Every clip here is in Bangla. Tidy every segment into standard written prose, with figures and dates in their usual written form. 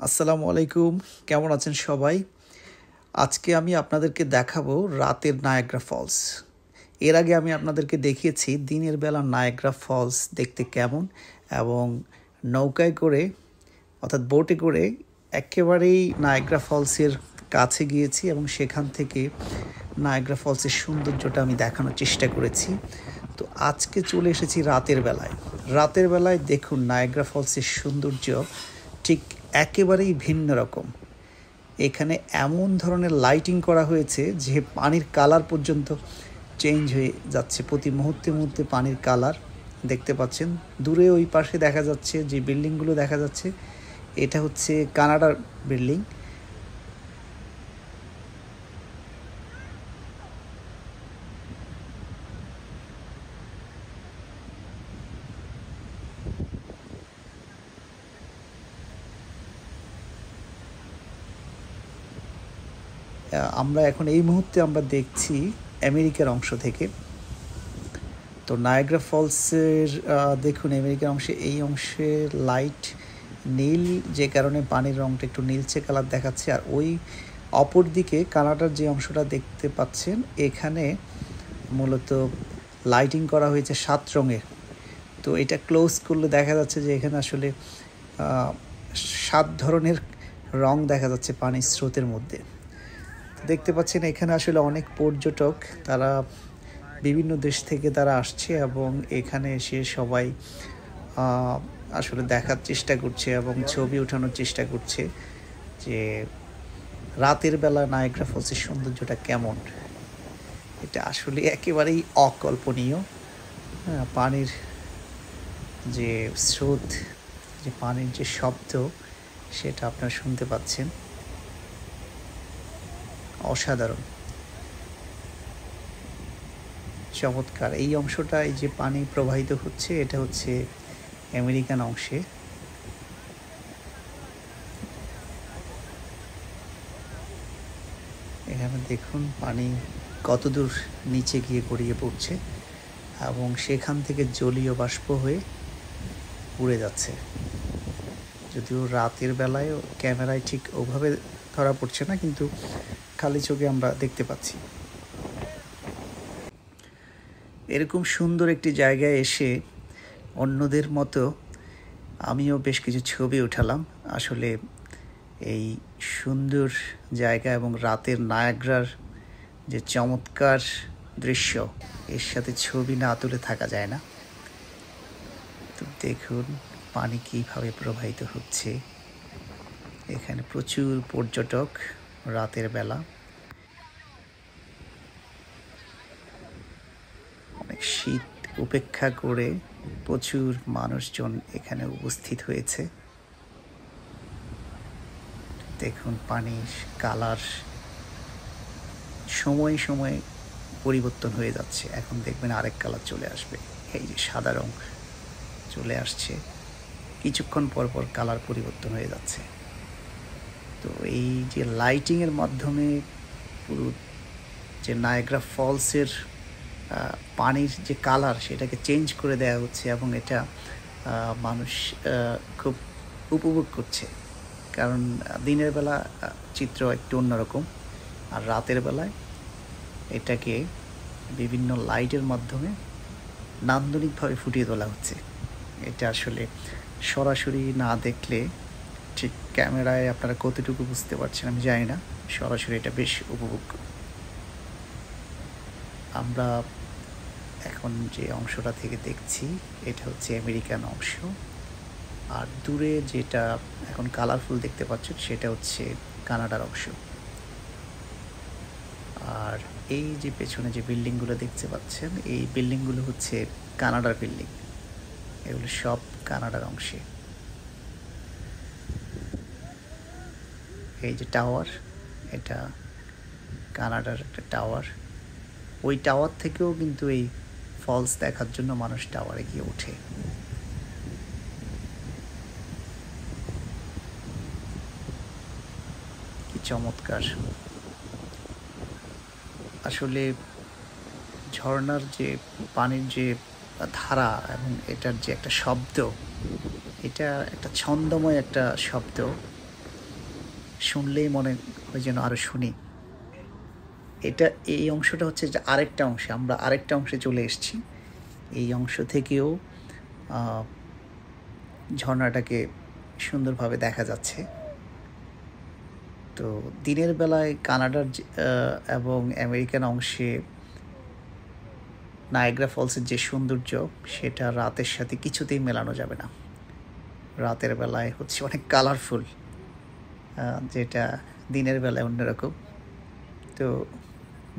আসসালামু আলাইকুম। কেমন আছেন সবাই? আজকে আমি আপনাদেরকে দেখাবো রাতের নায়াগ্রা ফলস। এর আগে আমি আপনাদেরকে দেখিয়েছি দিনের বেলা নায়াগ্রা ফলস দেখতে কেমন এবং নৌকায় করে অর্থাৎ বোটে করে একেবারেই নায়াগ্রা ফলসের কাছে গিয়েছি এবং সেখান থেকে নায়াগ্রা ফলসের সৌন্দর্যটা আমি দেখানোর চেষ্টা করেছি। তো আজকে চলে এসেছি রাতের বেলায়। রাতের বেলায় দেখুন নায়াগ্রা ফলসের সৌন্দর্য ঠিক একেবারেই ভিন্ন রকম। এখানে এমন ধরনের লাইটিং করা হয়েছে যে পানির কালার পর্যন্ত চেঞ্জ হয়ে যাচ্ছে প্রতি মুহূর্তে মুহূর্তে পানির কালার দেখতে পাচ্ছেন। দূরে ওই পাশে দেখা যাচ্ছে যে বিল্ডিংগুলো দেখা যাচ্ছে, এটা হচ্ছে কানাডার বিল্ডিং। আমরা এখন এই মুহূর্তে আমরা দেখছি আমেরিকার অংশ থেকে। তো নায়াগ্রা ফলসের দেখুন আমেরিকার অংশে এই অংশের লাইট নীল, যে কারণে পানির রঙটা একটু নীলচে কালার দেখাচ্ছে। আর ওই অপর দিকে কানাডার যে অংশটা দেখতে পাচ্ছেন এখানে মূলত লাইটিং করা হয়েছে 7 রঙের। তো এটা ক্লোজ করলে দেখা যাচ্ছে যে এখানে আসলে 7 ধরনের রং দেখা যাচ্ছে পানির স্রোতের মধ্যে। দেখতে পাচ্ছেন এখানে আসলে অনেক পর্যটক, তারা বিভিন্ন দেশ থেকে তারা আসছে এবং এখানে এসে সবাই আসলে দেখার চেষ্টা করছে এবং ছবি ওঠানোর চেষ্টা করছে যে রাতের বেলা নায়াগ্রা ফলসের সৌন্দর্যটা কেমন। এটা আসলে একেবারেই অকল্পনীয়। পানির যে স্রোত, যে পানির যে শব্দ, সেটা আপনারা শুনতে পাচ্ছেন। অসাধারণ, চমৎকার। এই অংশটা, এই যে পানি প্রবাহিত হচ্ছে, এটা হচ্ছে আমেরিকান অংশে। এখানে দেখুন পানি কতদূর নিচে গিয়ে গড়িয়ে পড়ছে এবং সেখান থেকে জলীয় বাষ্প হয়ে উড়ে যাচ্ছে। যদিও রাতের বেলায় ক্যামেরায় ঠিক ওভাবে ধরা পড়ছে না, কিন্তু খালি চোখে আমরা দেখতে পাচ্ছি। এরকম সুন্দর একটি জায়গায় এসে অন্যদের মতো আমিও বেশ কিছু ছবি উঠালাম। আসলে এই সুন্দর জায়গা এবং রাতের নায়াগ্রার যে চমৎকার দৃশ্য, এর সাথে ছবি না তুলে থাকা যায় না। তো দেখুন পানি কীভাবে প্রবাহিত হচ্ছে। এখানে প্রচুর পর্যটক রাতের বেলা, অনেক শীত উপেক্ষা করে প্রচুর মানুষজন এখানে উপস্থিত হয়েছে। দেখুন পানির কালার সময়ে সময়ে পরিবর্তন হয়ে যাচ্ছে। এখন দেখবেন আরেক কালার চলে আসবে। এই যে সাদা রং চলে আসছে, কিছুক্ষণ পর পর কালার পরিবর্তন হয়ে যাচ্ছে। তো এই যে লাইটিংয়ের মাধ্যমে পুরো যে নায়াগ্রা ফলসের পানির যে কালার, সেটাকে চেঞ্জ করে দেওয়া হচ্ছে এবং এটা মানুষ খুব উপভোগ করছে। কারণ দিনের বেলা চিত্র একটু অন্যরকম, আর রাতের বেলায় এটাকে বিভিন্ন লাইটের মাধ্যমে নান্দনিকভাবে ফুটিয়ে তোলা হচ্ছে। এটা আসলে সরাসরি না দেখলে ঠিক ক্যামেরায় আপনারা কতটুকু বুঝতে পারছেন আমি জানি না, সরাসরি এটা বেশ উপভোগ। আমরা এখন যে অংশটা থেকে দেখছি এটা হচ্ছে আমেরিকান অংশ, আর দূরে যেটা এখন কালারফুল দেখতে পাচ্ছেন সেটা হচ্ছে কানাডার অংশ। আর এই যে পেছনে যে বিল্ডিংগুলো দেখতে পাচ্ছেন, এই বিল্ডিংগুলো হচ্ছে কানাডার বিল্ডিং। এগুলো সব কানাডার অংশে। এই যে টাওয়ার, এটা কানাডার একটা টাওয়ার। ওই টাওয়ার থেকেও কিন্তু এই ফলস দেখার জন্য মানুষ টাওয়ারে গিয়ে ওঠে। কি চমৎকার! আসলে ঝর্ণার যে পানির যে ধারা এবং এটার যে একটা শব্দ, এটা একটা ছন্দময় একটা শব্দ। শুনলেই মনে হয় যেন আরও শুনি। এটা এই অংশটা হচ্ছে যে আরেকটা অংশে, আমরা আরেকটা অংশে চলে এসেছি। এই অংশ থেকেও ঝর্ণাটাকে সুন্দরভাবে দেখা যাচ্ছে। তো দিনের বেলায় কানাডার এবং আমেরিকান অংশে নায়াগ্রা ফলসের যে সৌন্দর্য, সেটা রাতের সাথে কিছুতেই মেলানো যাবে না। রাতের বেলায় হচ্ছে অনেক কালারফুল, যেটা দিনের বেলায় অন্যরকম। তো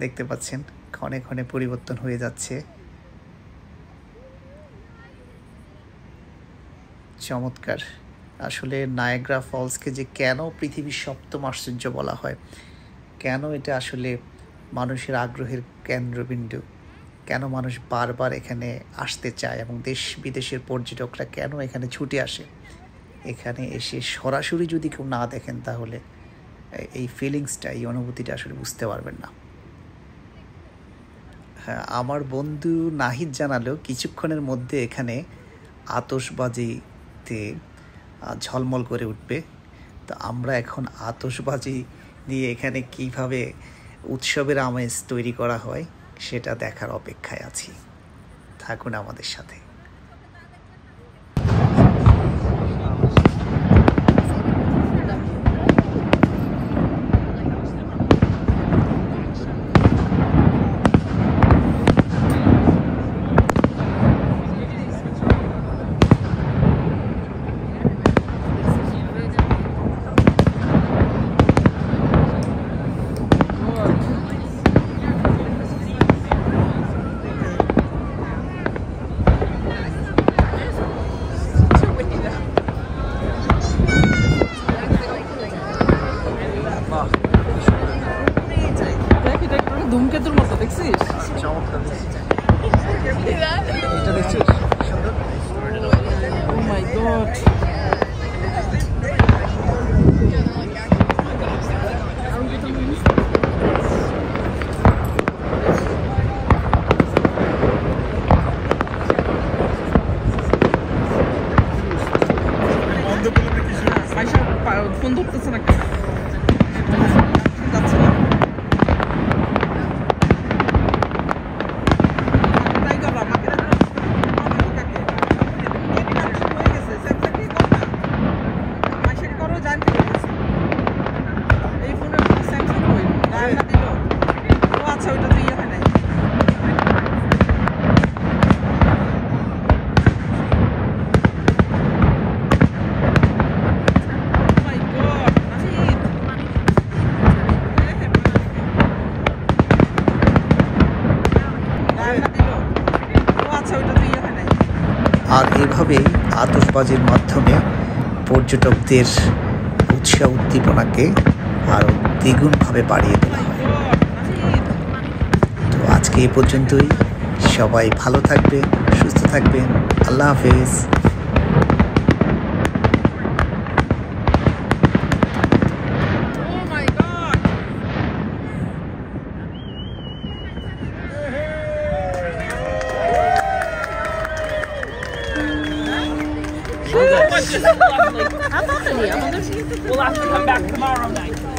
দেখতে পাচ্ছেন ক্ষণে ক্ষণে পরিবর্তন হয়ে যাচ্ছে। চমৎকার। আসলে নায়াগ্রা ফলসকে যে কেন পৃথিবীর সপ্তম আশ্চর্য বলা হয়, কেন এটা আসলে মানুষের আগ্রহের কেন্দ্রবিন্দু, কেন মানুষ বারবার এখানে আসতে চায় এবং দেশ বিদেশের পর্যটকরা কেন এখানে ছুটে আসে, এখানে এসে সরাসরি যদি কেউ না দেখেন তাহলে এই ফিলিংসটা, এই অনুভূতিটা আসলে বুঝতে পারবেন না। হ্যাঁ, আমার বন্ধু নাহিদ জানালো কিছুক্ষণের মধ্যে এখানে আতশবাজিতে ঝলমল করে উঠবে। তো আমরা এখন আতশবাজি দিয়ে এখানে কিভাবে উৎসবের আমেজ তৈরি করা হয় সেটা দেখার অপেক্ষায় আছি। থাকুন আমাদের সাথে। ধূমকেতুর মতো দেখছিস? এটা দেখছিস? Oh my God! ফোন ধরতেছে না কেন? যাচ্ছে না। আর এভাবেই আতশবাজির মাধ্যমে পর্যটকদের উৎসাহ উদ্দীপনাকে আরও দ্বিগুণভাবে বাড়িয়ে তোলা হয়। তো আজকে এই পর্যন্তই। সবাই ভালো থাকবেন, সুস্থ থাকবেন। আল্লাহ হাফেজ। We'll have to come back tomorrow night.